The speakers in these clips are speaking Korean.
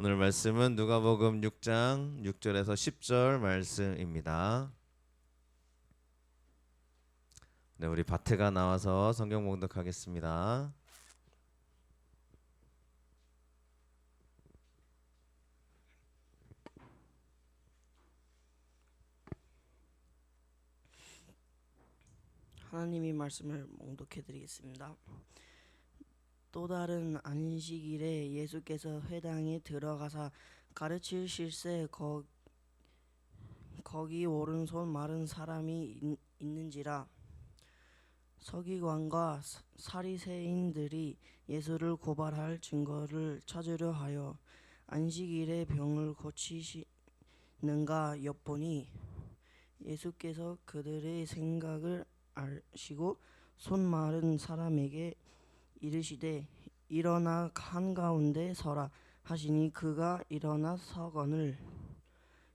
오늘 말씀은 누가복음 6장 6절에서 10절 말씀입니다. 네, 우리 바트가 나와서 성경 봉독하겠습니다. 하나님의 말씀을 봉독해 드리겠습니다. 또 다른 안식일에 예수께서 회당에 들어가사 가르치실새 거기 오른손 마른 사람이 있는지라. 서기관과 사리새인들이 예수를 고발할 증거를 찾으려 하여 안식일에 병을 고치시는가 엿보니, 예수께서 그들의 생각을 아시고 손 마른 사람에게 이르시되 일어나 한가운데 서라 하시니 그가 일어나 서거늘,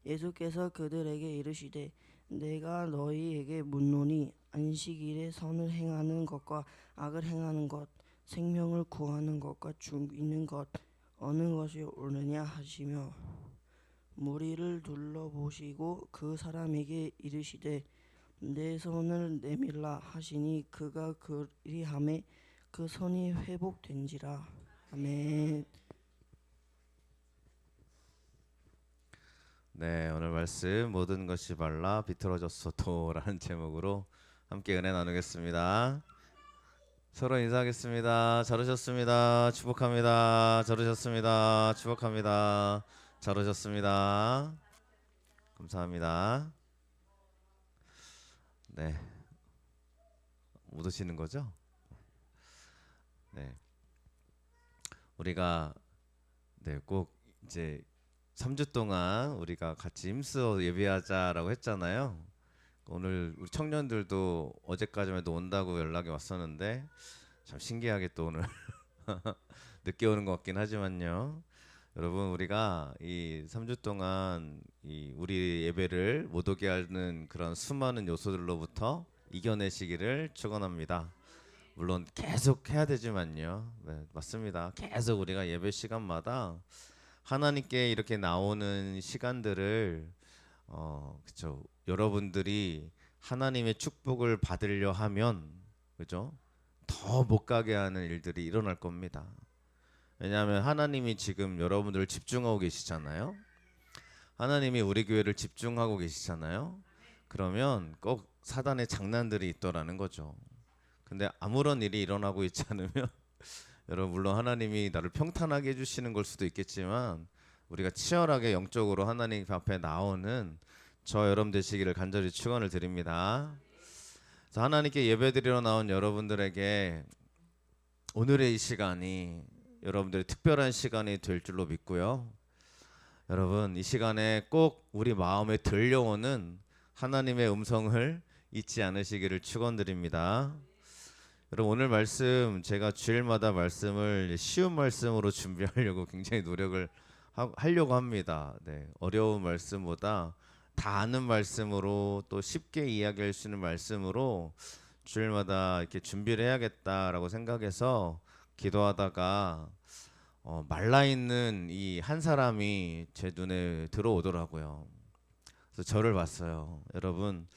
예수께서 그들에게 이르시되 내가 너희에게 묻노니 안식일에 선을 행하는 것과 악을 행하는 것, 생명을 구하는 것과 죽이는 것 어느 것이 옳으냐 하시며, 무리를 둘러보시고 그 사람에게 이르시되 내 손을 내밀라 하시니 그가 그리하매 그 손이 회복된지라. 아멘. 네, 오늘 말씀 모든 것이 말라 비틀어졌어도라는 제목으로 함께 은혜 나누겠습니다. 서로 인사하겠습니다. 잘 오셨습니다. 축복합니다. 잘 오셨습니다. 축복합니다. 잘 오셨습니다. 감사합니다. 네, 못 오시는 거죠? 네, 우리가 꼭 이제 3주 동안 우리가 같이 힘써 예배하자라고 했잖아요. 오늘 우리 청년들도 어제까지만 해도 온다고 연락이 왔었는데 참 신기하게 또 오늘 늦게 오는 것 같긴 하지만요. 여러분, 우리가 이 3주 동안 이 우리 예배를 못 오게 하는 그런 수많은 요소들로부터 이겨내시기를 축원합니다. 물론 계속 해야 되지만요. 네, 맞습니다. 계속 우리가 예배 시간마다 하나님께 이렇게 나오는 시간들을 그렇죠. 여러분들이 하나님의 축복을 받으려 하면 그죠? 더 못 가게 하는 일들이 일어날 겁니다. 왜냐하면 하나님이 지금 여러분들을 집중하고 계시잖아요. 하나님이 우리 교회를 집중하고 계시잖아요. 그러면 꼭 사단의 장난들이 있더라는 거죠. 근데 아무런 일이 일어나고 있지 않으면 여러분, 물론 하나님이 나를 평탄하게 해주시는 걸 수도 있겠지만 우리가 치열하게 영적으로 하나님 앞에 나오는 저 여러분 되시기를 간절히 축원을 드립니다. 그래서 하나님께 예배드리러 나온 여러분들에게 오늘의 이 시간이 여러분들의 특별한 시간이 될 줄로 믿고요. 여러분, 이 시간에 꼭 우리 마음에 들려오는 하나님의 음성을 잊지 않으시기를 축원드립니다. 여러분, 오늘 말씀 제가 주일마다 말씀을 쉬운 말씀으로 준비하려고 굉장히 노력을 하려고 합니다. 네, 어려운 말씀보다 다 아는 말씀으로 또 쉽게 이야기할 수 있는 말씀으로 주일마다 이렇게 준비를 해야겠다라고 생각해서 기도하다가 말라 있는 이 한 사람이 제 눈에 들어오더라고요. 그래서 저를 봤어요. 여러분,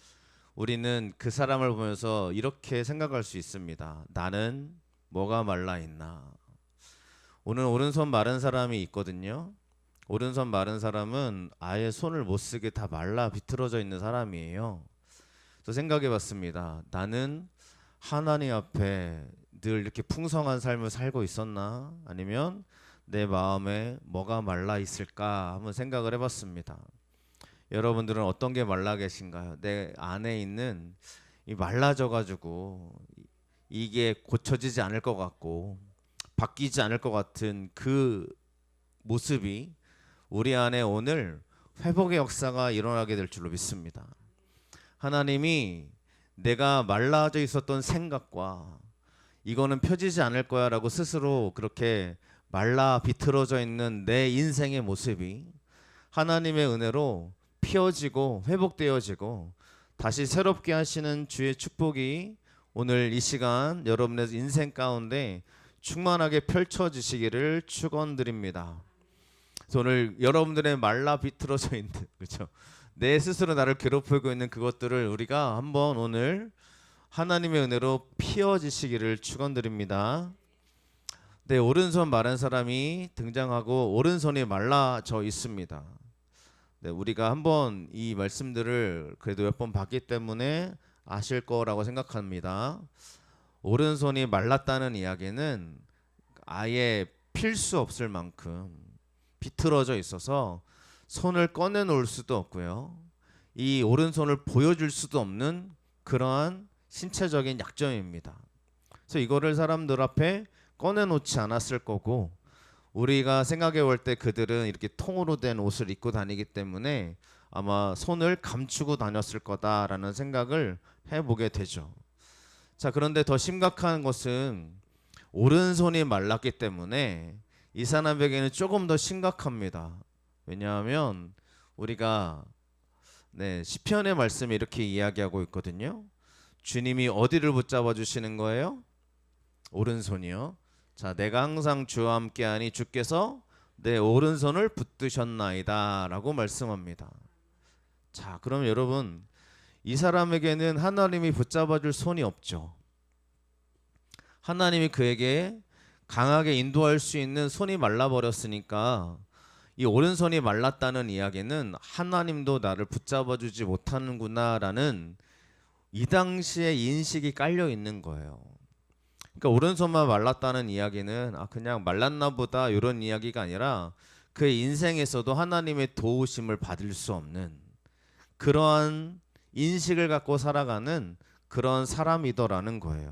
우리는 그 사람을 보면서 이렇게 생각할 수 있습니다. 나는 뭐가 말라 있나? 오늘 오른손 마른 사람이 있거든요. 오른손 마른 사람은 아예 손을 못 쓰게 다 말라 비틀어져 있는 사람이에요. 그래서 생각해 봤습니다. 나는 하나님 앞에 늘 이렇게 풍성한 삶을 살고 있었나? 아니면 내 마음에 뭐가 말라 있을까? 한번 생각을 해봤습니다. 여러분들은 어떤 게 말라 계신가요? 내 안에 있는 이 말라져 가지고 이게 고쳐지지 않을 것 같고 바뀌지 않을 것 같은 그 모습이 우리 안에 오늘 회복의 역사가 일어나게 될 줄로 믿습니다. 하나님이 내가 말라져 있었던 생각과 이거는 펴지지 않을 거야 라고 스스로 그렇게 말라 비틀어져 있는 내 인생의 모습이 하나님의 은혜로 피어지고 회복되어지고 다시 새롭게 하시는 주의 축복이 오늘 이 시간 여러분의 인생 가운데 충만하게 펼쳐지시기를 축원드립니다. 그래서 오늘 여러분들의 말라 비틀어져 있는 그렇죠? 내 스스로 나를 괴롭히고 있는 그것들을 우리가 한번 오늘 하나님의 은혜로 피어지시기를 축원드립니다. 네, 오른손 마른 사람이 등장하고 오른손이 말라져 있습니다. 네, 우리가 한번 이 말씀들을 그래도 몇 번 봤기 때문에 아실 거라고 생각합니다. 오른손이 말랐다는 이야기는 아예 필 수 없을 만큼 비틀어져 있어서 손을 꺼내 놓을 수도 없고요. 이 오른손을 보여줄 수도 없는 그러한 신체적인 약점입니다. 그래서 이거를 사람들 앞에 꺼내 놓지 않았을 거고, 우리가 생각해 볼 때 그들은 이렇게 통으로 된 옷을 입고 다니기 때문에 아마 손을 감추고 다녔을 거다라는 생각을 해보게 되죠. 자, 그런데 더 심각한 것은 오른손이 말랐기 때문에 이 사람에게는 조금 더 심각합니다. 왜냐하면 우리가 시편의 말씀이 이렇게 이야기하고 있거든요. 주님이 어디를 붙잡아 주시는 거예요? 오른손이요. 자, 내가 항상 주와 함께하니 주께서 내 오른손을 붙드셨나이다 라고 말씀합니다. 자, 그럼 여러분, 이 사람에게는 하나님이 붙잡아 줄 손이 없죠. 하나님이 그에게 강하게 인도할 수 있는 손이 말라버렸으니까 이 오른손이 말랐다는 이야기는 하나님도 나를 붙잡아 주지 못하는구나 라는 이 당시의 인식이 깔려 있는 거예요. 그러니까 오른손만 말랐다는 이야기는 그냥 말랐나 보다 이런 이야기가 아니라 그의 인생에서도 하나님의 도우심을 받을 수 없는 그러한 인식을 갖고 살아가는 그런 사람이더라는 거예요.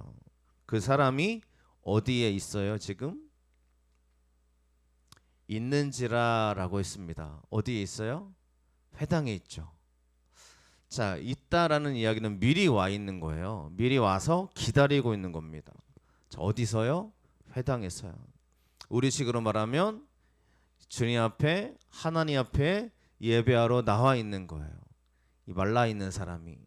그 사람이 어디에 있어요 지금? 있는지라라고 했습니다. 어디에 있어요? 회당에 있죠. 자, 있다라는 이야기는 미리 와 있는 거예요. 미리 와서 기다리고 있는 겁니다. 자, 어디서요? 회당에서요. 우리식으로 말하면 주님 앞에, 하나님 앞에 예배하러 나와 있는 거예요. 이 말라 있는 사람이.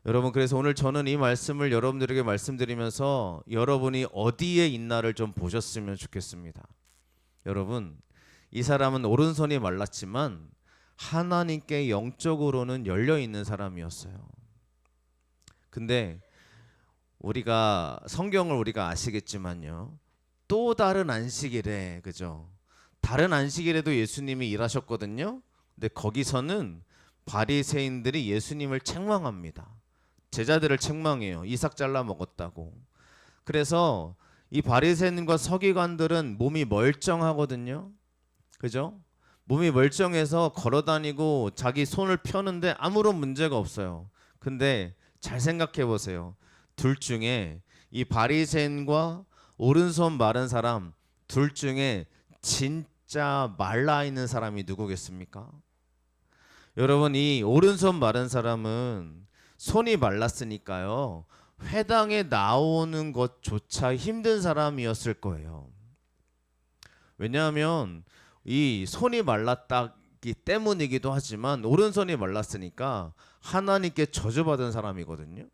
여러분, 그래서 오늘 저는 이 말씀을 여러분들에게 말씀드리면서 여러분이 어디에 있나를 좀 보셨으면 좋겠습니다. 여러분, 이 사람은 오른손이 말랐지만 하나님께 영적으로는 열려 있는 사람이었어요. 근데 우리가 성경을 우리가 아시겠지만요, 또 다른 안식일에, 그죠? 다른 안식일에도 예수님이 일하셨거든요. 근데 거기서는 바리새인들이 예수님을 책망합니다. 제자들을 책망해요. 이삭 잘라 먹었다고. 그래서 이 바리새인과 서기관들은 몸이 멀쩡하거든요. 그죠? 몸이 멀쩡해서 걸어다니고 자기 손을 펴는데 아무런 문제가 없어요. 근데 잘 생각해 보세요. 둘 중에 이 바리새인과 오른손 마른 사람 둘 중에 진짜 말라 있는 사람이 누구겠습니까? 여러분, 이 오른손 마른 사람은 손이 말랐으니까요, 회당에 나오는 것조차 힘든 사람이었을 거예요. 왜냐하면 이 손이 말랐다기 때문이기도 하지만 오른손이 말랐으니까 하나님께 저주받은 사람이거든요.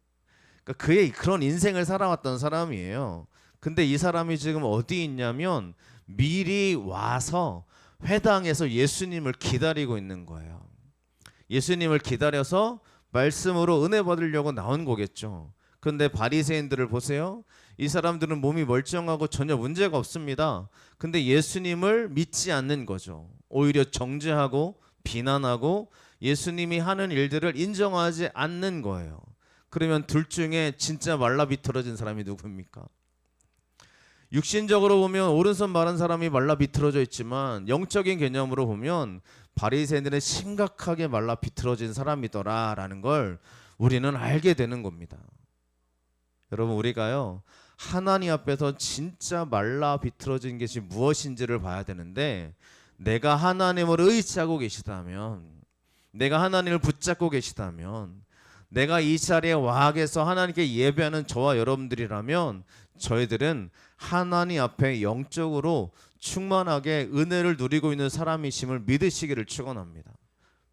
그러니까 그의 그런 인생을 살아왔던 사람이에요. 근데 이 사람이 지금 어디 있냐면 미리 와서 회당에서 예수님을 기다리고 있는 거예요. 예수님을 기다려서 말씀으로 은혜 받으려고 나온 거겠죠. 그런데 바리새인들을 보세요. 이 사람들은 몸이 멀쩡하고 전혀 문제가 없습니다. 근데 예수님을 믿지 않는 거죠. 오히려 정죄하고 비난하고 예수님이 하는 일들을 인정하지 않는 거예요. 그러면 둘 중에 진짜 말라 비틀어진 사람이 누굽니까? 육신적으로 보면 오른손 마른 사람이 말라 비틀어져 있지만 영적인 개념으로 보면 바리새인들은 심각하게 말라 비틀어진 사람이더라라는 걸 우리는 알게 되는 겁니다. 여러분, 우리가요, 하나님 앞에서 진짜 말라 비틀어진 것이 무엇인지를 봐야 되는데, 내가 하나님을 의지하고 계시다면, 내가 하나님을 붙잡고 계시다면, 내가 이 자리에 와 계서 하나님께 예배하는 저와 여러분들이라면 저희들은 하나님 앞에 영적으로 충만하게 은혜를 누리고 있는 사람이심을 믿으시기를 축원합니다.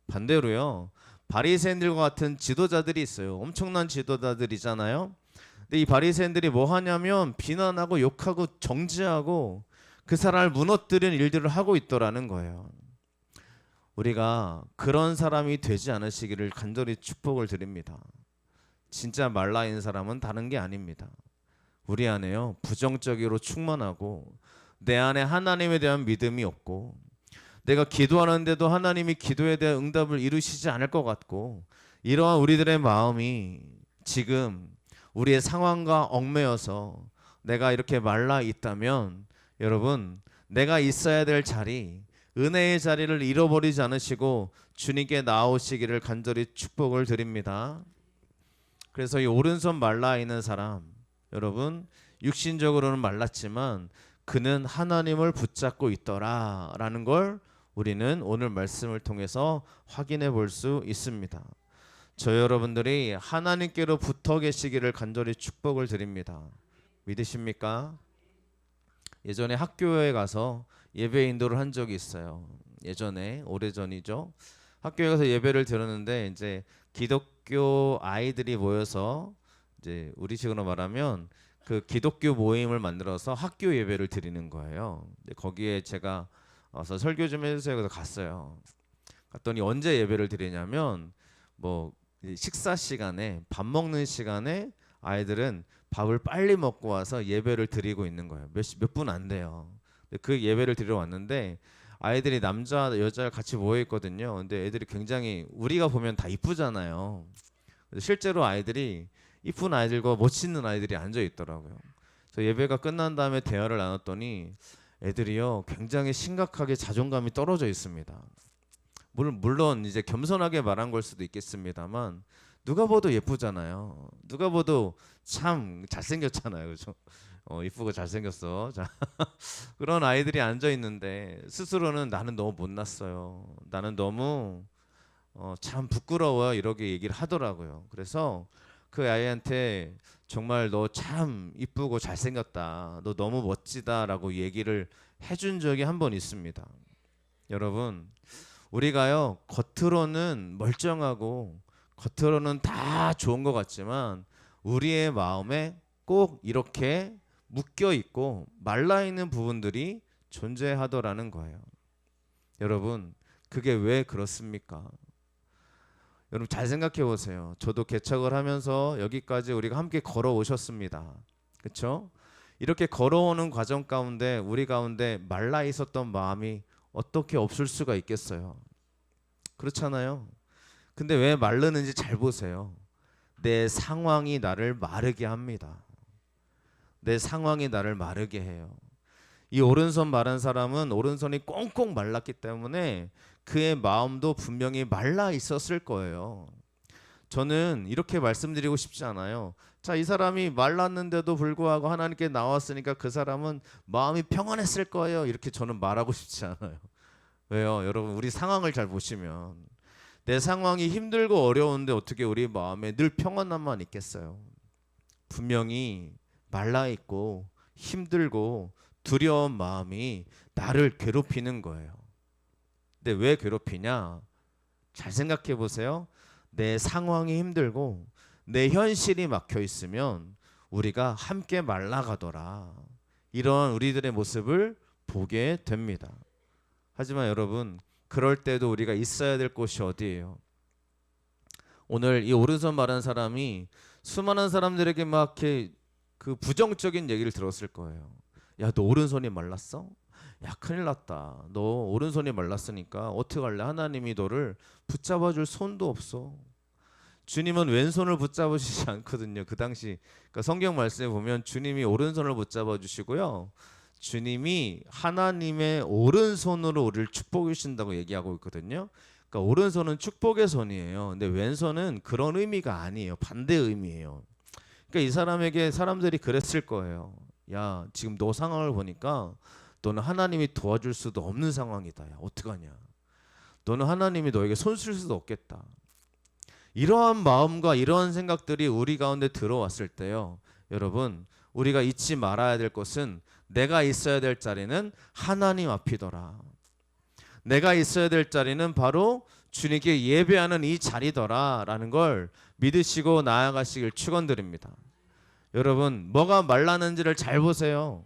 반대로요, 바리새인들과 같은 지도자들이 있어요. 엄청난 지도자들이잖아요. 근데 이 바리새인들이 뭐 하냐면 비난하고 욕하고 정죄하고, 그 사람을 무너뜨리는 일들을 하고 있더라는 거예요. 우리가 그런 사람이 되지 않으시기를 간절히 축복을 드립니다. 진짜 말라 있는 사람은 다른 게 아닙니다. 우리 안에요 부정적으로 충만하고 내 안에 하나님에 대한 믿음이 없고 내가 기도하는데도 하나님이 기도에 대한 응답을 이루시지 않을 것 같고 이러한 우리들의 마음이 지금 우리의 상황과 얽매여서 내가 이렇게 말라 있다면 여러분 내가 있어야 될 자리 은혜의 자리를 잃어버리지 않으시고 주님께 나오시기를 간절히 축복을 드립니다. 그래서 이 오른손 말라 있는 사람 여러분 육신적으로는 말랐지만 그는 하나님을 붙잡고 있더라라는 걸 우리는 오늘 말씀을 통해서 확인해 볼 수 있습니다. 저 여러분들이 하나님께로 붙어 계시기를 간절히 축복을 드립니다. 믿으십니까? 예전에 학교에 가서 예배 인도를 한 적이 있어요. 예전에 오래전이죠. 학교에 가서 예배를 드렸는데 이제 기독교 아이들이 모여서 이제 우리식으로 말하면 그 기독교 모임을 만들어서 학교 예배를 드리는 거예요. 거기에 제가 와서 설교 좀 해주세요. 그래서 갔어요. 갔더니 언제 예배를 드리냐면 뭐 식사 시간에 밥 먹는 시간에 아이들은 밥을 빨리 먹고 와서 예배를 드리고 있는 거예요. 몇 분 안 돼요. 그 예배를 드리러 왔는데 아이들이 남자 여자 같이 모여 있거든요. 근데 애들이 굉장히 우리가 보면 다 이쁘잖아요. 실제로 아이들이 이쁜 아이들과 멋있는 아이들이 앉아 있더라고요. 그래서 예배가 끝난 다음에 대화를 나눴더니 애들이요 굉장히 심각하게 자존감이 떨어져 있습니다. 물론 이제 겸손하게 말한 걸 수도 있겠습니다만 누가 봐도 예쁘잖아요. 누가 봐도 참 잘생겼잖아요, 그렇죠? 이쁘고 잘생겼어. 자, 그런 아이들이 앉아 있는데 스스로는 나는 너무 못났어요. 나는 너무 참 부끄러워요. 이렇게 얘기를 하더라고요. 그래서 그 아이한테 정말 너 참 이쁘고 잘생겼다. 너 너무 멋지다라고 얘기를 해준 적이 한 번 있습니다. 여러분, 우리가요 겉으로는 멀쩡하고 겉으로는 다 좋은 것 같지만 우리의 마음에 꼭 이렇게 묶여 있고 말라 있는 부분들이 존재하더라는 거예요. 여러분, 그게 왜 그렇습니까? 여러분 잘 생각해 보세요. 저도 개척을 하면서 여기까지 우리가 함께 걸어오셨습니다. 그렇죠? 이렇게 걸어오는 과정 가운데 우리 가운데 말라 있었던 마음이 어떻게 없을 수가 있겠어요? 그렇잖아요. 근데 왜 마르는지 잘 보세요. 내 상황이 나를 마르게 합니다. 내 상황이 나를 마르게 해요. 이 오른손 마른 사람은 오른손이 꽁꽁 말랐기 때문에 그의 마음도 분명히 말라 있었을 거예요. 저는 이렇게 말씀드리고 싶지 않아요. 자, 이 사람이 말랐는데도 불구하고 하나님께 나왔으니까 그 사람은 마음이 평안했을 거예요. 이렇게 저는 말하고 싶지 않아요. 왜요? 여러분 우리 상황을 잘 보시면 내 상황이 힘들고 어려운데 어떻게 우리 마음에 늘 평안함만 있겠어요? 분명히 말라 있고 힘들고 두려운 마음이 나를 괴롭히는 거예요. 근데 왜 괴롭히냐? 잘 생각해 보세요. 내 상황이 힘들고 내 현실이 막혀 있으면 우리가 함께 말라가더라. 이런 우리들의 모습을 보게 됩니다. 하지만 여러분, 그럴 때도 우리가 있어야 될 곳이 어디예요? 오늘 이 오른손 마른 사람이 수많은 사람들에게 막 이렇게 그 부정적인 얘기를 들었을 거예요. 야, 너 오른손이 말랐어? 야, 큰일 났다. 너 오른손이 말랐으니까 어떡할래? 하나님이 너를 붙잡아 줄 손도 없어. 주님은 왼손을 붙잡으시지 않거든요. 그 당시 그러니까 성경 말씀에 보면 주님이 오른손을 붙잡아 주시고요. 주님이 하나님의 오른손으로 우리를 축복해 주신다고 얘기하고 있거든요. 그러니까 오른손은 축복의 손이에요. 근데 왼손은 그런 의미가 아니에요. 반대 의미예요. 그러니까 이 사람에게 사람들이 그랬을 거예요. 야, 지금 너 상황을 보니까 너는 하나님이 도와줄 수도 없는 상황이다. 야, 어떡하냐? 너는 하나님이 너에게 손 쓸 수도 없겠다. 이러한 마음과 이러한 생각들이 우리 가운데 들어왔을 때요. 여러분, 우리가 잊지 말아야 될 것은 내가 있어야 될 자리는 하나님 앞이더라. 내가 있어야 될 자리는 바로 주님께 예배하는 이 자리더라라는 걸 믿으시고 나아가시길 축원드립니다. 여러분, 뭐가 말랐는지를 잘 보세요.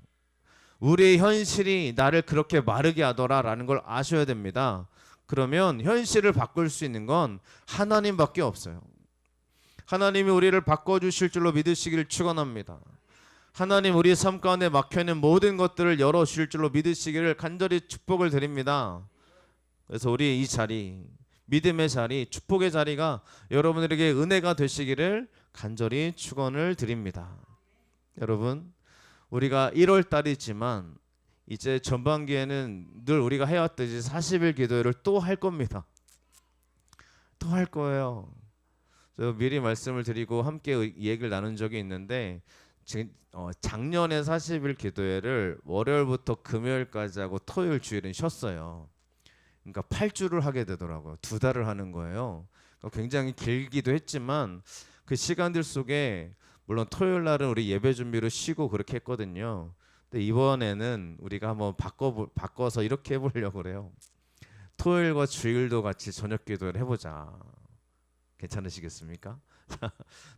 우리의 현실이 나를 그렇게 마르게 하더라라는 걸 아셔야 됩니다. 그러면 현실을 바꿀 수 있는 건 하나님밖에 없어요. 하나님이 우리를 바꿔주실 줄로 믿으시기를 축원합니다. 하나님 우리의 삶 가운데 막혀있는 모든 것들을 열어주실 줄로 믿으시기를 간절히 축복을 드립니다. 그래서 우리 이 자리, 믿음의 자리, 축복의 자리가 여러분들에게 은혜가 되시기를 간절히 축원을 드립니다. 여러분, 우리가 1월 달이지만 이제 전반기에는 늘 우리가 해왔듯이 40일 기도회를 또 할 겁니다. 또 할 거예요. 저 미리 말씀을 드리고 함께 얘기를 나눈 적이 있는데 작년에 40일 기도회를 월요일부터 금요일까지 하고 토요일 주일은 쉬었어요. 그러니까 8주를 하게 되더라고요. 2달을 하는 거예요. 그러니까 굉장히 길기도 했지만 그 시간들 속에 물론 토요일 날은 우리 예배 준비로 쉬고 그렇게 했거든요. 근데 이번에는 우리가 한번 바꿔서 이렇게 해보려고 그래요. 토요일과 주일도 같이 저녁 기도를 해보자. 괜찮으시겠습니까?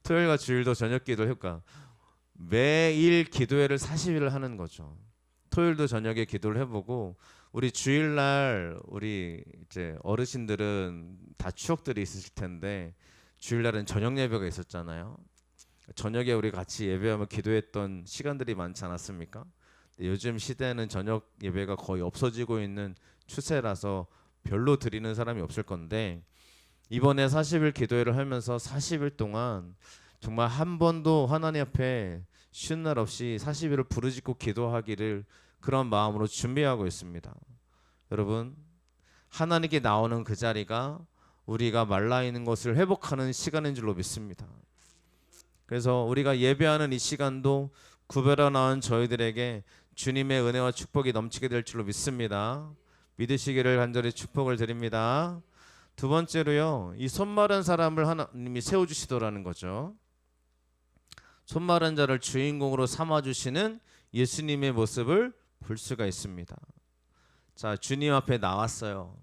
토요일과 주일도 저녁 기도를 해볼까? 매일 기도회를 40일을 하는 거죠. 토요일도 저녁에 기도를 해보고 우리 주일날 우리 이제 어르신들은 다 추억들이 있으실 텐데 주일날은 저녁 예배가 있었잖아요. 저녁에 우리 같이 예배하며 기도했던 시간들이 많지 않았습니까? 요즘 시대는 저녁 예배가 거의 없어지고 있는 추세라서 별로 드리는 사람이 없을 건데 이번에 40일 기도회를 하면서 40일 동안 정말 한 번도 하나님 앞에 쉬는 날 없이 40일을 부르짖고 기도하기를 그런 마음으로 준비하고 있습니다. 여러분, 하나님께 나오는 그 자리가 우리가 말라있는 것을 회복하는 시간인 줄로 믿습니다. 그래서 우리가 예배하는 이 시간도 구별하 나온 저희들에게 주님의 은혜와 축복이 넘치게 될 줄로 믿습니다. 믿으시기를 간절히 축복을 드립니다. 두 번째로요, 이 손마른 사람을 하나님이 세워주시더라는 거죠. 손마른 자를 주인공으로 삼아주시는 예수님의 모습을 볼 수가 있습니다. 자, 주님 앞에 나왔어요.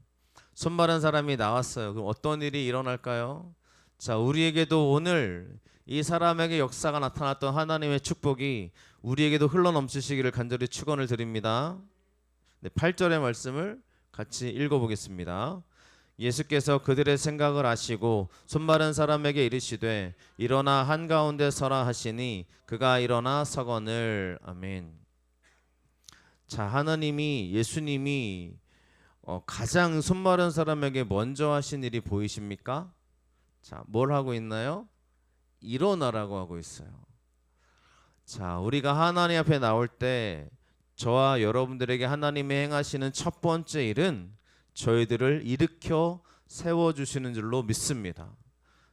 손마른 사람이 나왔어요. 그럼 어떤 일이 일어날까요? 자, 우리에게도 오늘 이 사람에게 역사가 나타났던 하나님의 축복이 우리에게도 흘러넘치시기를 간절히 축원을 드립니다. 네, 8절의 말씀을 같이 읽어보겠습니다. 예수께서 그들의 생각을 아시고 손마른 사람에게 이르시되 일어나 한가운데 서라 하시니 그가 일어나 서거늘. 아멘. 자, 하나님이 예수님이 가장 손마른 사람에게 먼저 하신 일이 보이십니까? 자, 뭘 하고 있나요? 일어나라고 하고 있어요. 자, 우리가 하나님 앞에 나올 때 저와 여러분들에게 하나님이 행하시는 첫 번째 일은 저희들을 일으켜 세워주시는 줄로 믿습니다.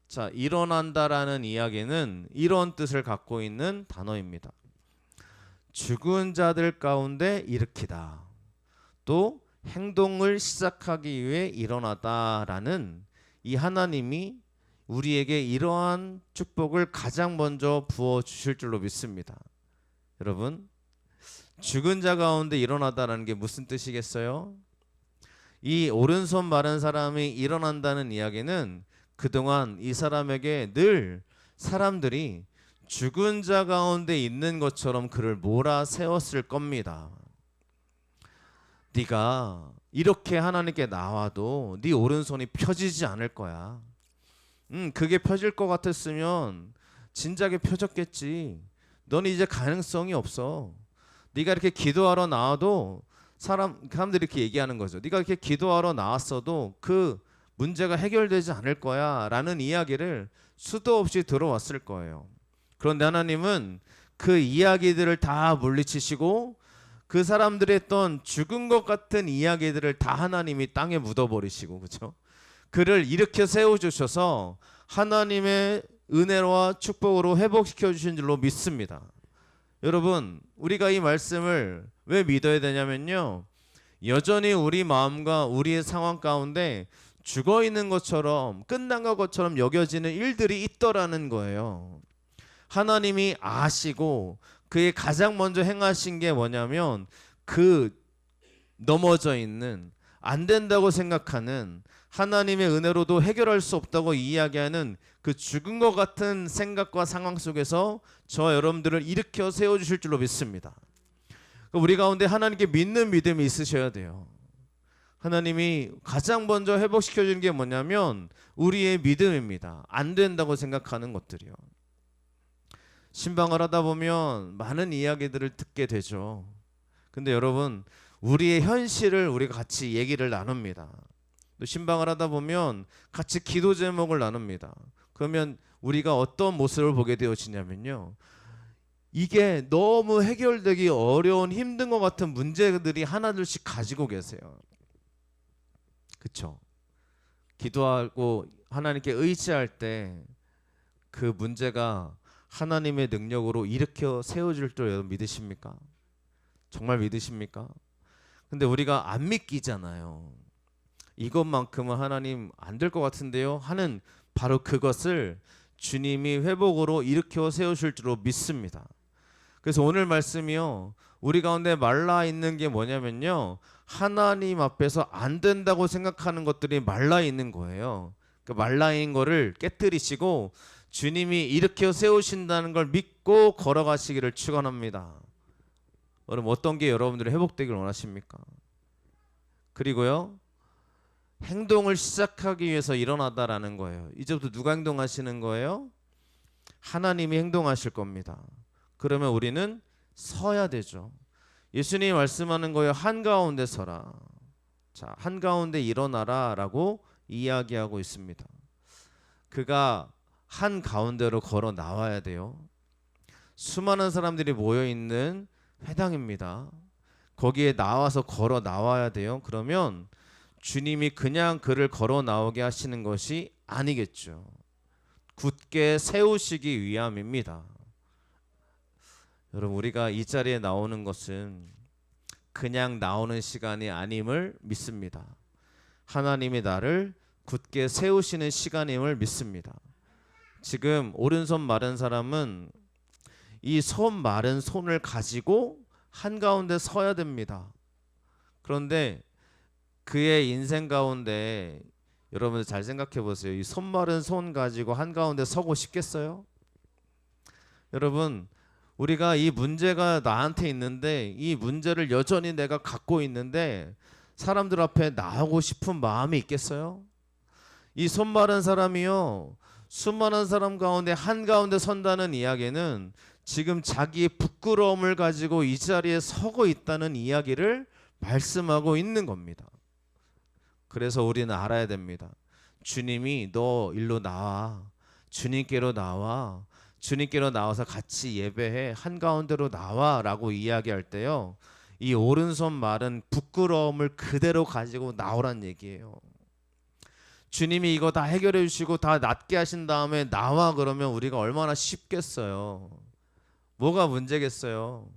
자, 일어난다라는 이야기는 이런 뜻을 갖고 있는 단어입니다. 죽은 자들 가운데 일으키다. 또 행동을 시작하기 위해 일어나다라는 이 하나님이 우리에게 이러한 축복을 가장 먼저 부어주실 줄로 믿습니다. 여러분, 죽은 자 가운데 일어나다라는 게 무슨 뜻이겠어요? 이 오른손 마른 사람이 일어난다는 이야기는 그동안 이 사람에게 늘 사람들이 죽은 자 가운데 있는 것처럼 그를 몰아세웠을 겁니다. 네가 이렇게 하나님께 나와도 네 오른손이 펴지지 않을 거야. 그게 펴질 것 같았으면 진작에 펴졌겠지. 너는 이제 가능성이 없어. 네가 이렇게 기도하러 나와도 사람들이 이렇게 얘기하는 거죠. 네가 이렇게 기도하러 나왔어도 그 문제가 해결되지 않을 거야 라는 이야기를 수도 없이 들어왔을 거예요. 그런데 하나님은 그 이야기들을 다 물리치시고 그 사람들이 했던 죽은 것 같은 이야기들을 다 하나님이 땅에 묻어버리시고, 그렇죠? 그를 일으켜 세워주셔서 하나님의 은혜와 축복으로 회복시켜 주신 줄로 믿습니다. 여러분, 우리가 이 말씀을 왜 믿어야 되냐면요, 여전히 우리 마음과 우리의 상황 가운데 죽어있는 것처럼 끝난 것처럼 여겨지는 일들이 있더라는 거예요. 하나님이 아시고 그의 가장 먼저 행하신 게 뭐냐면 그 넘어져 있는 안 된다고 생각하는 하나님의 은혜로도 해결할 수 없다고 이야기하는 그 죽은 것 같은 생각과 상황 속에서 저와 여러분들을 일으켜 세워주실 줄로 믿습니다. 우리 가운데 하나님께 믿는 믿음이 있으셔야 돼요. 하나님이 가장 먼저 회복시켜 주는 게 뭐냐면 우리의 믿음입니다. 안 된다고 생각하는 것들이요. 신방을 하다 보면 많은 이야기들을 듣게 되죠. 근데 여러분, 우리의 현실을 우리가 같이 얘기를 나눕니다. 또 신방을 하다 보면 같이 기도 제목을 나눕니다. 그러면 우리가 어떤 모습을 보게 되어지냐면요, 이게 너무 해결되기 어려운 힘든 것 같은 문제들이 하나둘씩 가지고 계세요. 그렇죠? 기도하고 하나님께 의지할 때 그 문제가 하나님의 능력으로 일으켜 세워질 줄 여러분 믿으십니까? 정말 믿으십니까? 근데 우리가 안 믿기잖아요. 이것만큼은 하나님 안 될 것 같은데요 하는 바로 그것을 주님이 회복으로 일으켜 세우실 줄로 믿습니다. 그래서 오늘 말씀이요, 우리 가운데 말라 있는 게 뭐냐면요, 하나님 앞에서 안 된다고 생각하는 것들이 말라 있는 거예요. 그 말라 있는 거를 깨뜨리시고 주님이 일으켜 세우신다는 걸 믿고 걸어가시기를 축원합니다. 여러분, 어떤 게 여러분들이 회복되기를 원하십니까? 그리고요, 행동을 시작하기 위해서 일어나다라는 거예요. 이제부터 누가 행동하시는 거예요? 하나님이 행동하실 겁니다. 그러면 우리는 서야 되죠. 예수님이 말씀하는 거예요. 한가운데 서라. 자, 한가운데 일어나라 라고 이야기하고 있습니다. 그가 한가운데로 걸어 나와야 돼요. 수많은 사람들이 모여있는 회당입니다. 거기에 나와서 걸어 나와야 돼요. 그러면 주님이 그냥 그를 걸어 나오게 하시는 것이 아니겠죠. 굳게 세우시기 위함입니다. 여러분, 우리가 이 자리에 나오는 것은 그냥 나오는 시간이 아님을 믿습니다. 하나님이 나를 굳게 세우시는 시간임을 믿습니다. 지금 오른손 마른 사람은 이 손 마른 손을 가지고 한가운데 서야 됩니다. 그런데 그의 인생 가운데 여러분들 잘 생각해 보세요. 이 손 마른 손 가지고 한가운데 서고 싶겠어요? 여러분, 우리가 이 문제가 나한테 있는데 이 문제를 여전히 내가 갖고 있는데 사람들 앞에 나오고 싶은 마음이 있겠어요? 이 손 마른 사람이요, 수많은 사람 가운데 한가운데 선다는 이야기는 지금 자기의 부끄러움을 가지고 이 자리에 서고 있다는 이야기를 말씀하고 있는 겁니다. 그래서 우리는 알아야 됩니다. 주님이 너 일로 나와, 주님께로 나와, 주님께로 나와서 같이 예배해, 한가운데로 나와 라고 이야기할 때요, 이 오른손 말은 부끄러움을 그대로 가지고 나오란 얘기예요. 주님이 이거 다 해결해 주시고 다 낫게 하신 다음에 나와 그러면 우리가 얼마나 쉽겠어요. 뭐가 문제겠어요.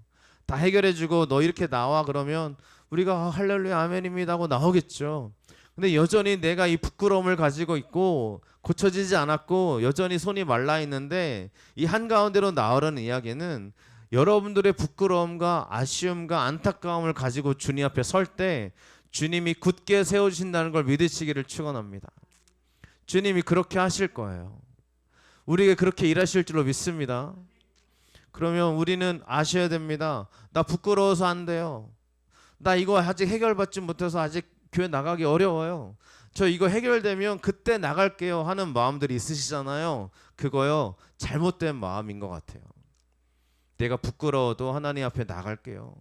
다 해결해 주고 너 이렇게 나와 그러면 우리가 할렐루야 아멘입니다 하고 나오겠죠. 근데 여전히 내가 이 부끄러움을 가지고 있고 고쳐지지 않았고 여전히 손이 말라 있는데 이 한가운데로 나오라는 이야기는 여러분들의 부끄러움과 아쉬움과 안타까움을 가지고 주님 앞에 설 때 주님이 굳게 세워주신다는 걸 믿으시기를 축원합니다. 주님이 그렇게 하실 거예요. 우리에게 그렇게 일하실 줄로 믿습니다. 그러면 우리는 아셔야 됩니다. 나 부끄러워서 안 돼요. 나 이거 아직 해결받지 못해서 아직 교회 나가기 어려워요. 저 이거 해결되면 그때 나갈게요 하는 마음들이 있으시잖아요. 그거요, 잘못된 마음인 것 같아요. 내가 부끄러워도 하나님 앞에 나갈게요.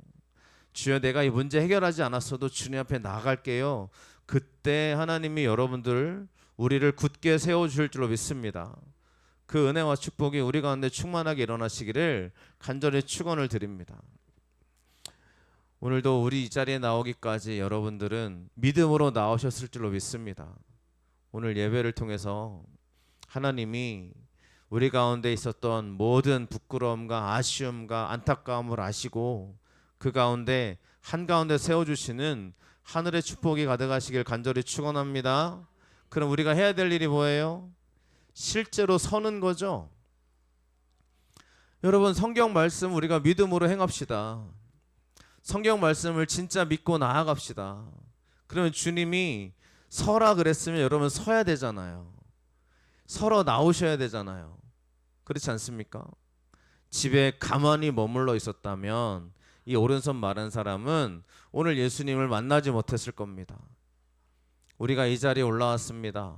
주여, 내가 이 문제 해결하지 않았어도 주님 앞에 나갈게요. 그때 하나님이 여러분들 우리를 굳게 세워주실 줄로 믿습니다. 그 은혜와 축복이 우리 가운데 충만하게 일어나시기를 간절히 축원을 드립니다. 오늘도 우리 이 자리에 나오기까지 여러분들은 믿음으로 나오셨을 줄로 믿습니다. 오늘 예배를 통해서 하나님이 우리 가운데 있었던 모든 부끄러움과 아쉬움과 안타까움을 아시고 그 가운데 한가운데 세워주시는 하늘의 축복이 가득하시길 간절히 축원합니다. 그럼 우리가 해야 될 일이 뭐예요? 실제로 서는 거죠. 여러분, 성경 말씀 우리가 믿음으로 행합시다. 성경 말씀을 진짜 믿고 나아갑시다. 그러면 주님이 서라 그랬으면 여러분 서야 되잖아요. 서러 나오셔야 되잖아요. 그렇지 않습니까? 집에 가만히 머물러 있었다면 이 오른손 마른 사람은 오늘 예수님을 만나지 못했을 겁니다. 우리가 이 자리에 올라왔습니다.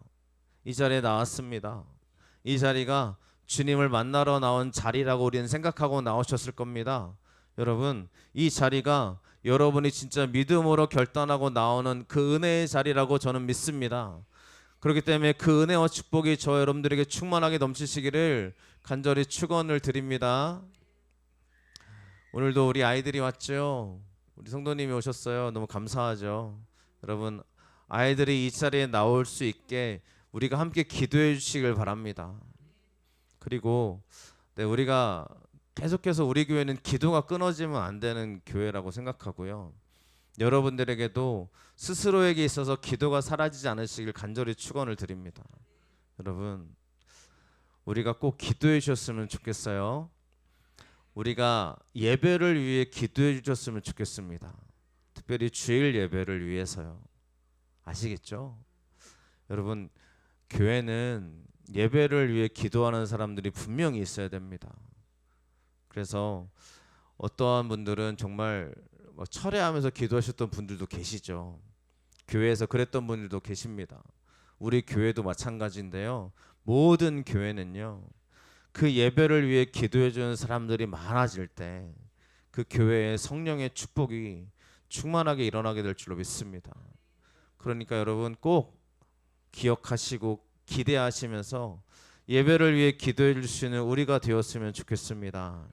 이 자리에 나왔습니다. 이 자리가 주님을 만나러 나온 자리라고 우리는 생각하고 나오셨을 겁니다. 여러분, 이 자리가 여러분이 진짜 믿음으로 결단하고 나오는 그 은혜의 자리라고 저는 믿습니다. 그렇기 때문에 그 은혜와 축복이 저 여러분들에게 충만하게 넘치시기를 간절히 축원을 드립니다. 오늘도 우리 아이들이 왔죠. 우리 성도님이 오셨어요. 너무 감사하죠. 여러분, 아이들이 이 자리에 나올 수 있게 우리가 함께 기도해 주시길 바랍니다. 그리고 우리가 계속해서 우리 교회는 기도가 끊어지면 안 되는 교회라고 생각하고요. 여러분들에게도 스스로에게 있어서 기도가 사라지지 않으시길 간절히 축원을 드립니다. 여러분, 우리가 꼭 기도해 주셨으면 좋겠어요. 우리가 예배를 위해 기도해 주셨으면 좋겠습니다. 특별히 주일 예배를 위해서요. 아시겠죠? 여러분, 교회는 예배를 위해 기도하는 사람들이 분명히 있어야 됩니다. 그래서 어떠한 분들은 정말 철회하면서 기도하셨던 분들도 계시죠. 교회에서 그랬던 분들도 계십니다. 우리 교회도 마찬가지인데요. 모든 교회는요, 그 예배를 위해 기도해 주는 사람들이 많아질 때 그 교회에 성령의 축복이 충만하게 일어나게 될 줄로 믿습니다. 그러니까 여러분 꼭 기억하시고 기대하시면서 예배를 위해 기도해 주시는 우리가 되었으면 좋겠습니다.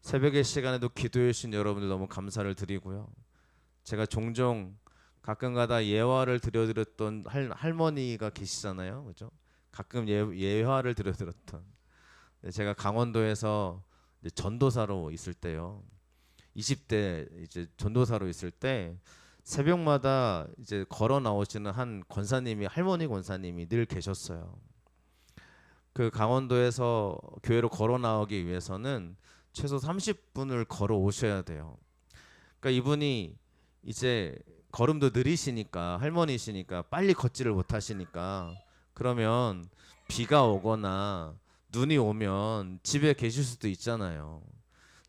새벽의 시간에도 기도해 주신 여러분들 너무 감사를 드리고요. 제가 종종 가끔가다 예화를 드려드렸던 할머니가 계시잖아요, 그죠? 가끔 예화를 드려드렸던. 제가 강원도에서 이제 전도사로 있을 때요, 20대 이제 전도사로 있을 때 새벽마다 이제 걸어 나오시는 한 권사님이, 할머니 권사님이 늘 계셨어요. 그 강원도에서 교회로 걸어 나오기 위해서는 최소 30분을 걸어 오셔야 돼요. 그러니까 이분이 이제 걸음도 느리시니까, 할머니시니까 빨리 걷지를 못하시니까, 그러면 비가 오거나 눈이 오면 집에 계실 수도 있잖아요.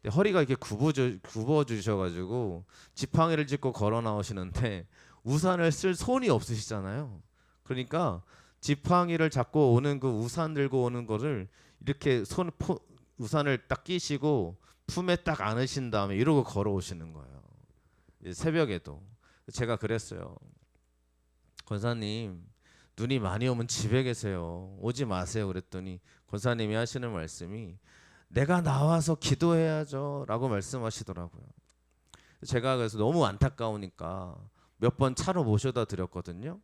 근데 허리가 이렇게 굽어 주셔가지고 지팡이를 짚고 걸어 나오시는데 우산을 쓸 손이 없으시잖아요. 그러니까 지팡이를 잡고 오는 그 우산 들고 오는 거를 이렇게 우산을 딱 끼시고 품에 딱 안으신 다음에 이러고 걸어오시는 거예요. 새벽에도. 제가 그랬어요. 권사님, 눈이 많이 오면 집에 계세요. 오지 마세요. 그랬더니 권사님이 하시는 말씀이 내가 나와서 기도해야죠 라고 말씀하시더라고요. 제가 그래서 너무 안타까우니까 몇 번 차로 모셔다 드렸거든요.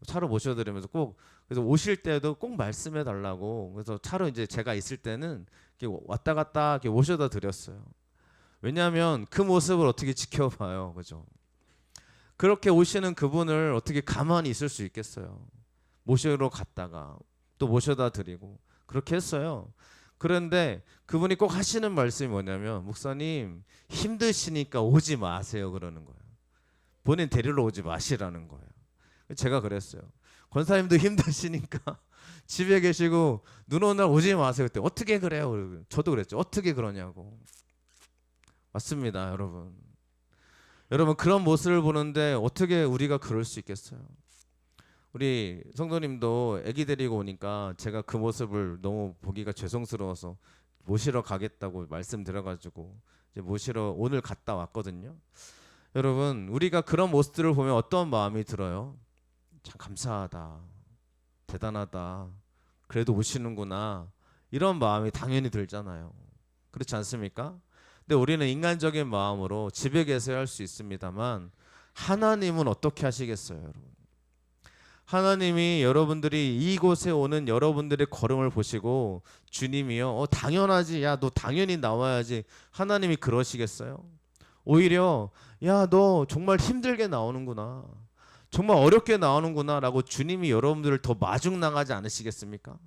차로 모셔드리면서 꼭, 그래서 오실 때도 꼭 말씀해 달라고, 그래서 차로 이제 제가 있을 때는 이렇게 왔다 갔다 이렇게 모셔다 드렸어요. 왜냐하면 그 모습을 어떻게 지켜봐요, 그죠? 그렇게 오시는 그분을 어떻게 가만히 있을 수 있겠어요? 모시러 갔다가 또 모셔다 드리고 그렇게 했어요. 그런데 그분이 꼭 하시는 말씀이 뭐냐면, 목사님 힘드시니까 오지 마세요 그러는 거예요. 본인 데리러 오지 마시라는 거예요. 제가 그랬어요. 권사님도 힘드시니까 집에 계시고 눈 오는 날 오지 마세요. 그때 어떻게 그래요? 저도 그랬죠. 어떻게 그러냐고. 맞습니다, 여러분. 여러분, 그런 모습을 보는데 어떻게 우리가 그럴 수 있겠어요? 우리 성도님도 아기 데리고 오니까 제가 그 모습을 너무 보기가 죄송스러워서 모시러 가겠다고 말씀드려가지고 이제 모시러 오늘 갔다 왔거든요. 여러분, 우리가 그런 모습들을 보면 어떤 마음이 들어요? 참 감사하다, 대단하다, 그래도 오시는구나, 이런 마음이 당연히 들잖아요. 그렇지 않습니까? 근데 우리는 인간적인 마음으로 집에 계셔야 할 수 있습니다만, 하나님은 어떻게 하시겠어요, 여러분? 하나님이 여러분들이 이곳에 오는 여러분들의 걸음을 보시고 주님이요, 당연하지, 야 너 당연히 나와야지, 하나님이 그러시겠어요? 오히려 야 너 정말 힘들게 나오는구나, 정말 어렵게 나오는구나 라고 주님이 여러분들을 더 마중나가지 않으시겠습니까?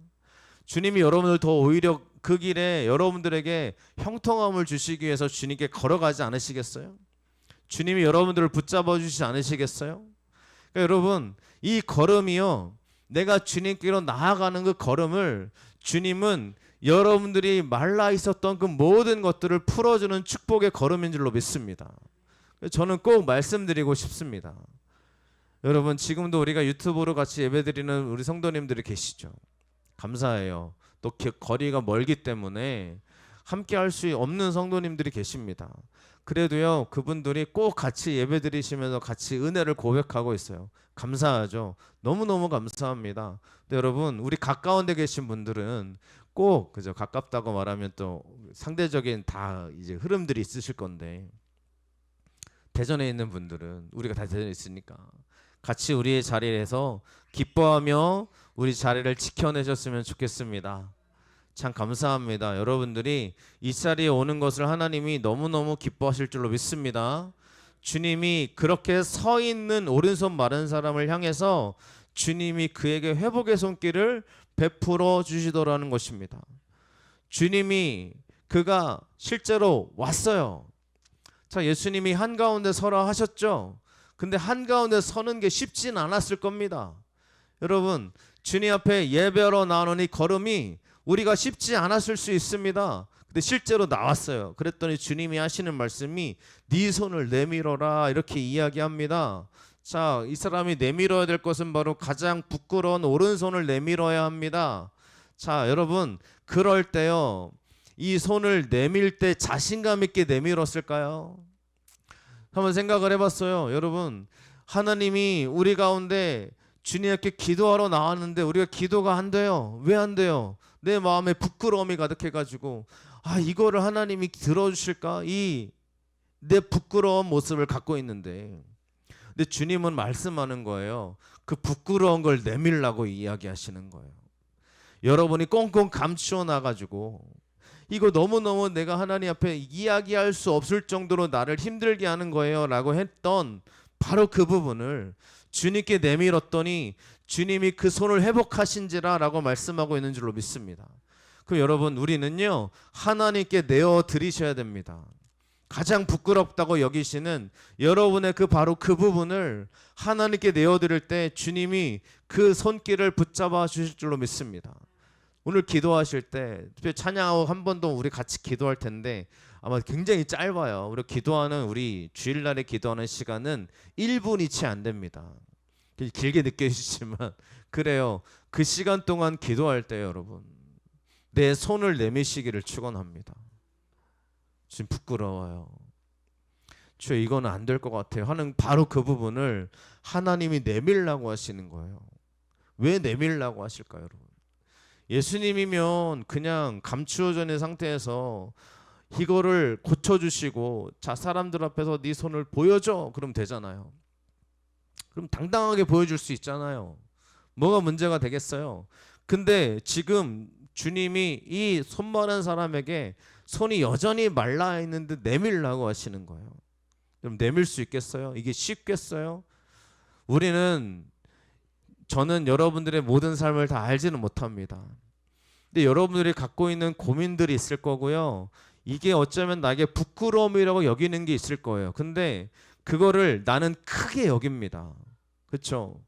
주님이 여러분들 더 오히려 그 길에 여러분들에게 형통함을 주시기 위해서 주님께 걸어가지 않으시겠어요? 주님이 여러분들을 붙잡아 주시지 않으시겠어요? 그러니까 여러분, 이 걸음이요, 내가 주님께로 나아가는 그 걸음을 주님은 여러분들이 말라 있었던 그 모든 것들을 풀어주는 축복의 걸음인 줄로 믿습니다. 저는 꼭 말씀드리고 싶습니다. 여러분, 지금도 우리가 유튜브로 같이 예배드리는 우리 성도님들이 계시죠. 감사해요. 또 거리가 멀기 때문에 함께 할 수 없는 성도님들이 계십니다. 그래도요, 그분들이 꼭 같이 예배드리시면서 같이 은혜를 고백하고 있어요. 감사하죠. 너무너무 감사합니다. 근데 여러분, 우리 가까운 데 계신 분들은 꼭 그저 가깝다고 말하면 또 상대적인 다 이제 흐름들이 있으실 건데, 대전에 있는 분들은 우리가 다 대전에 있으니까 같이 우리의 자리에서 기뻐하며 우리 자리를 지켜내셨으면 좋겠습니다. 참 감사합니다. 여러분들이 이 자리에 오는 것을 하나님이 너무너무 기뻐하실 줄로 믿습니다. 주님이 그렇게 서 있는 오른손 마른 사람을 향해서 주님이 그에게 회복의 손길을 베풀어 주시더라는 것입니다. 주님이 그가 실제로 왔어요. 자, 예수님이 한가운데 서라 하셨죠. 근데 한가운데 서는 게 쉽진 않았을 겁니다. 여러분, 주님 앞에 예배하러 나오는 이 걸음이 우리가 쉽지 않았을 수 있습니다. 근데 실제로 나왔어요. 그랬더니 주님이 하시는 말씀이 네 손을 내밀어라 이렇게 이야기합니다. 자, 이 사람이 내밀어야 될 것은 바로 가장 부끄러운 오른손을 내밀어야 합니다. 자, 여러분, 그럴 때요, 이 손을 내밀 때 자신감 있게 내밀었을까요? 한번 생각을 해봤어요. 여러분, 하나님이 우리 가운데 주님께 기도하러 나왔는데 우리가 기도가 안 돼요. 왜 안 돼요? 내 마음에 부끄러움이 가득해가지고 이거를 하나님이 들어주실까? 이 내 부끄러운 모습을 갖고 있는데, 근데 주님은 말씀하는 거예요. 그 부끄러운 걸 내밀라고 이야기하시는 거예요. 여러분이 꽁꽁 감추어 놔가지고 이거 너무너무 내가 하나님 앞에 이야기할 수 없을 정도로 나를 힘들게 하는 거예요 라고 했던 바로 그 부분을 주님께 내밀었더니 주님이 그 손을 회복하신지라 라고 말씀하고 있는 줄로 믿습니다. 그럼 여러분, 우리는요 하나님께 내어드리셔야 됩니다. 가장 부끄럽다고 여기시는 여러분의 바로 그 부분을 하나님께 내어드릴 때 주님이 그 손길을 붙잡아 주실 줄로 믿습니다. 오늘 기도하실 때 찬양하고 한 번 더 우리 같이 기도할 텐데 아마 굉장히 짧아요. 우리 주일날에 기도하는 시간은 1분이 채 안 됩니다. 길게 느껴지시지만 그래요. 그 시간 동안 기도할 때 여러분, 내 손을 내미시기를 축원합니다. 지금 부끄러워요. 주여, 이거는 안 될 것 같아요 하는 바로 그 부분을 하나님이 내밀라고 하시는 거예요. 왜 내밀라고 하실까요, 여러분? 예수님이면 그냥 감추어져 있는 상태에서 이거를 고쳐주시고, 자, 사람들 앞에서 네 손을 보여줘 그럼 되잖아요. 그럼 당당하게 보여줄 수 있잖아요. 뭐가 문제가 되겠어요? 근데 지금 주님이 이 손 마른 사람에게 손이 여전히 말라 있는데 내밀라고 하시는 거예요. 그럼 내밀 수 있겠어요? 이게 쉽겠어요? 저는 여러분들의 모든 삶을 다 알지는 못합니다. 근데 여러분들이 갖고 있는 고민들이 있을 거고요. 이게 어쩌면 나에게 부끄러움이라고 여기는 게 있을 거예요. 근데 그거를 나는 크게 여깁니다. 그렇죠?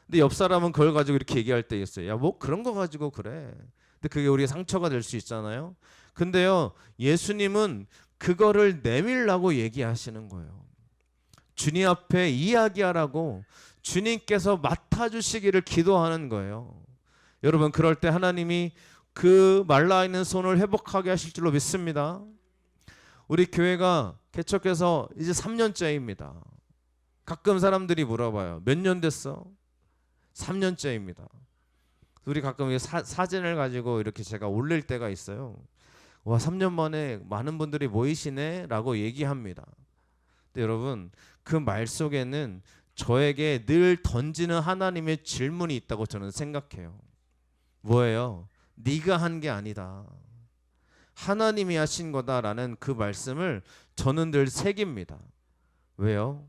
근데 옆 사람은 그걸 가지고 이렇게 얘기할 때 있어요. 야, 뭐 그런 거 가지고 그래. 근데 그게 우리의 상처가 될 수 있잖아요. 근데요, 예수님은 그거를 내밀라고 얘기하시는 거예요. 주님 앞에 이야기하라고 주님께서 맡아주시기를 기도하는 거예요. 여러분, 그럴 때 하나님이 그 말라있는 손을 회복하게 하실 줄로 믿습니다. 우리 교회가 개척해서 이제 3년째입니다. 가끔 사람들이 물어봐요. 몇 년 됐어? 3년째입니다. 우리 가끔 사진을 가지고 이렇게 제가 올릴 때가 있어요. 와, 3년 만에 많은 분들이 모이시네 라고 얘기합니다. 근데 여러분, 그 말 속에는 저에게 늘 던지는 하나님의 질문이 있다고 저는 생각해요. 뭐예요? 네가 한 게 아니다. 하나님이 하신 거다라는 그 말씀을 저는 늘 새깁니다. 왜요?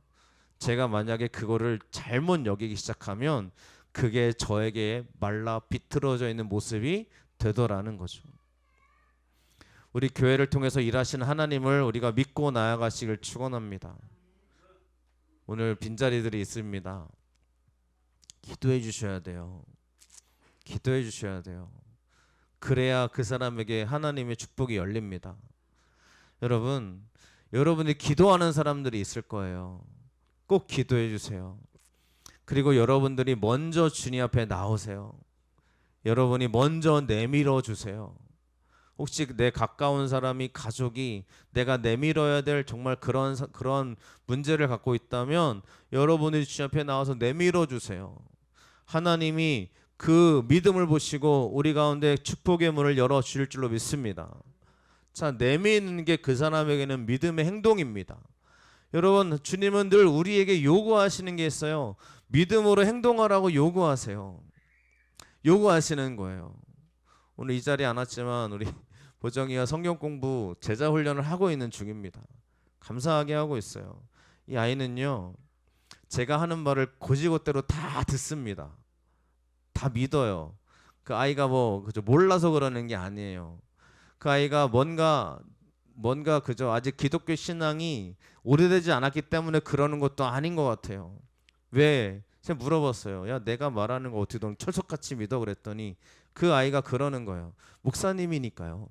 제가 만약에 그거를 잘못 여기기 시작하면 그게 저에게 말라 비틀어져 있는 모습이 되더라는 거죠. 우리 교회를 통해서 일하시는 하나님을 우리가 믿고 나아가시길 축원합니다. 오늘 빈자리들이 있습니다. 기도해 주셔야 돼요. 기도해 주셔야 돼요. 그래야 그 사람에게 하나님의 축복이 열립니다. 여러분, 여러분이 기도하는 사람들이 있을 거예요. 꼭 기도해 주세요. 그리고 여러분들이 먼저 주님 앞에 나오세요. 여러분이 먼저 내밀어 주세요. 혹시 내 가까운 사람이, 가족이 내가 내밀어야 될 정말 그런 문제를 갖고 있다면 여러분이 주님 앞에 나와서 내밀어 주세요. 하나님이 그 믿음을 보시고 우리 가운데 축복의 문을 열어 주실 줄로 믿습니다. 자, 내미는 게 그 사람에게는 믿음의 행동입니다. 여러분, 주님은 늘 우리에게 요구하시는 게 있어요. 믿음으로 행동하라고 요구하세요. 요구하시는 거예요. 오늘 이 자리에 안 왔지만 우리 보정이가 성경 공부 제자 훈련을 하고 있는 중입니다. 감사하게 하고 있어요. 이 아이는요, 제가 하는 말을 곧이곧대로 다 듣습니다. 다 믿어요. 그 아이가 뭐 그저 몰라서 그러는 게 아니에요. 그 아이가 뭔가 그저 아직 기독교 신앙이 오래되지 않았기 때문에 그러는 것도 아닌 것 같아요. 왜? 제가 물어봤어요. 야, 내가 말하는 거 어떻게 넌 철석같이 믿어? 그랬더니 그 아이가 그러는 거예요. 목사님이니까요.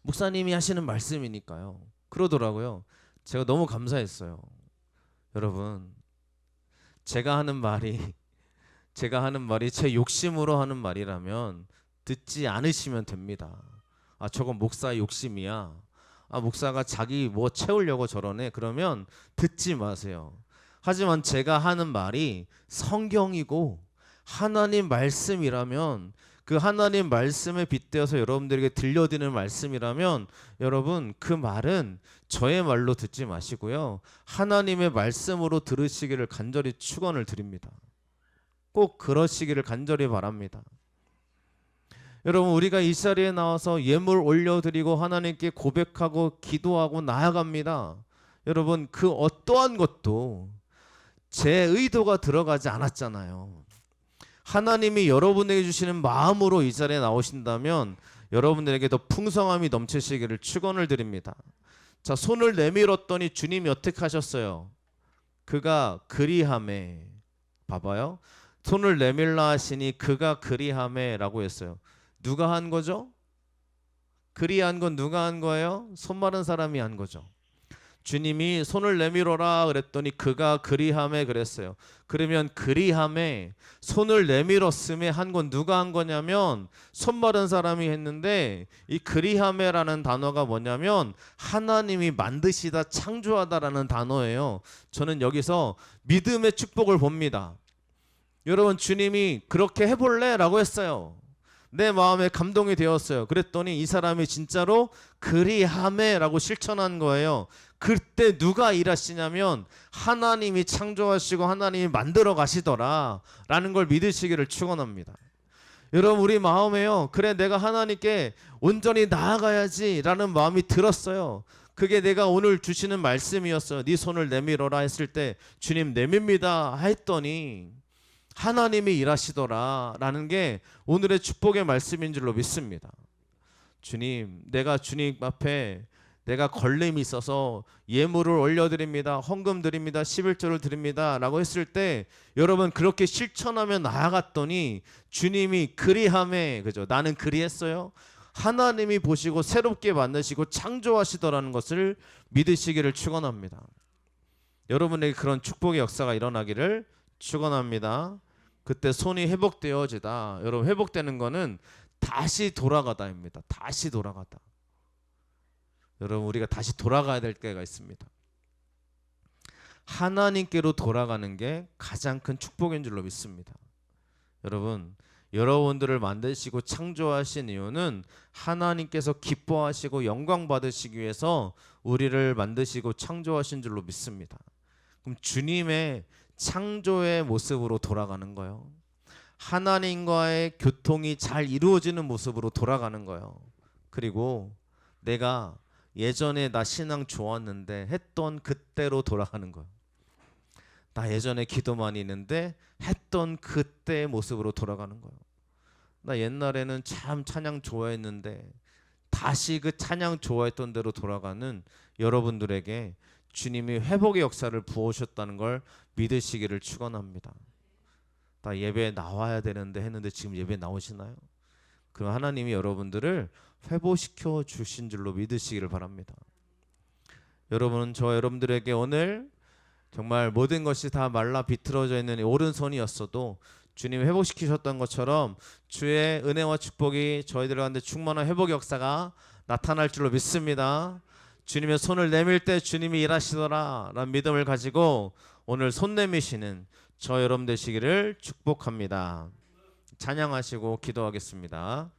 목사님이 하시는 말씀이니까요. 그러더라고요. 제가 너무 감사했어요. 여러분, 제가 하는 말이 제 욕심으로 하는 말이라면 듣지 않으시면 됩니다. 아, 저건 목사의 욕심이야. 아, 목사가 자기 뭐 채우려고 저러네. 그러면 듣지 마세요. 하지만 제가 하는 말이 성경이고 하나님 말씀이라면, 그 하나님 말씀에 빗대어서 여러분들에게 들려드리는 말씀이라면 여러분, 그 말은 저의 말로 듣지 마시고요, 하나님의 말씀으로 들으시기를 간절히 축원을 드립니다. 꼭 그러시기를 간절히 바랍니다. 여러분, 우리가 이 자리에 나와서 예물 올려드리고 하나님께 고백하고 기도하고 나아갑니다. 여러분, 그 어떠한 것도 제 의도가 들어가지 않았잖아요. 하나님이 여러분에게 주시는 마음으로 이 자리에 나오신다면 여러분들에게 더 풍성함이 넘치시기를 축원을 드립니다. 자, 손을 내밀었더니 주님이 어떻게 하셨어요? 그가 그리하매. 봐봐요. 손을 내밀라 하시니 그가 그리하매라고 했어요. 누가 한 거죠? 그리한 건 누가 한 거예요? 손 마른 사람이 한 거죠. 주님이 손을 내밀어라 그랬더니 그가 그리하매 그랬어요. 그러면 그리하매, 손을 내밀었음에 한 건 누가 한 거냐면 손 마른 사람이 했는데, 이 그리하매라는 단어가 뭐냐면 하나님이 만드시다, 창조하다라는 단어예요. 저는 여기서 믿음의 축복을 봅니다. 여러분, 주님이 그렇게 해볼래? 라고 했어요. 내 마음에 감동이 되었어요. 그랬더니 이 사람이 진짜로 그리하매라고 실천한 거예요. 그때 누가 일하시냐면 하나님이 창조하시고 하나님이 만들어 가시더라 라는 걸 믿으시기를 축원합니다. 여러분, 우리 마음에요, 그래 내가 하나님께 온전히 나아가야지 라는 마음이 들었어요. 그게 내가 오늘 주시는 말씀이었어요. 네 손을 내밀어라 했을 때 주님 내밉니다 했더니 하나님이 일하시더라 라는 게 오늘의 축복의 말씀인 줄로 믿습니다. 주님, 내가 주님 앞에 내가 걸림이 있어서 예물을 올려드립니다, 헌금 드립니다, 11조를 드립니다 라고 했을 때 여러분, 그렇게 실천하며 나아갔더니 주님이 그리하매, 그죠? 나는 그리했어요. 하나님이 보시고 새롭게 만드시고 창조하시더라는 것을 믿으시기를 축원합니다. 여러분에게 그런 축복의 역사가 일어나기를 축원합니다. 그때 손이 회복되어지다. 여러분, 회복되는 거는 다시 돌아가다입니다. 다시 돌아가다. 여러분, 우리가 다시 돌아가야 될 때가 있습니다. 하나님께로 돌아가는 게 가장 큰 축복인 줄로 믿습니다. 여러분, 여러분들을 만드시고 창조하신 이유는 하나님께서 기뻐하시고 영광 받으시기 위해서 우리를 만드시고 창조하신 줄로 믿습니다. 그럼 주님의 창조의 모습으로 돌아가는 거예요. 하나님과의 교통이 잘 이루어지는 모습으로 돌아가는 거예요. 그리고 내가 예전에 나 신앙 좋았는데 했던 그때로 돌아가는 거예요. 나 예전에 기도 많이 했는데 했던 그때의 모습으로 돌아가는 거예요. 나 옛날에는 참 찬양 좋아했는데 다시 그 찬양 좋아했던 대로 돌아가는 여러분들에게 주님이 회복의 역사를 부어주셨다는 걸 믿으시기를 축원합니다. 나 예배에 나와야 되는데 했는데 지금 예배 나오시나요? 그럼 하나님이 여러분들을 회복시켜 주신 줄로 믿으시기를 바랍니다. 여러분은 여러분들에게 오늘 정말 모든 것이 다 말라 비틀어져 있는 오른손이었어도 주님이 회복시키셨던 것처럼 주의 은혜와 축복이 저희들 가운데 충만한 회복 역사가 나타날 줄로 믿습니다. 주님의 손을 내밀 때 주님이 일하시더라 라는 믿음을 가지고 오늘 손 내미시는 저 여러분 되시기를 축복합니다. 찬양하시고 기도하겠습니다.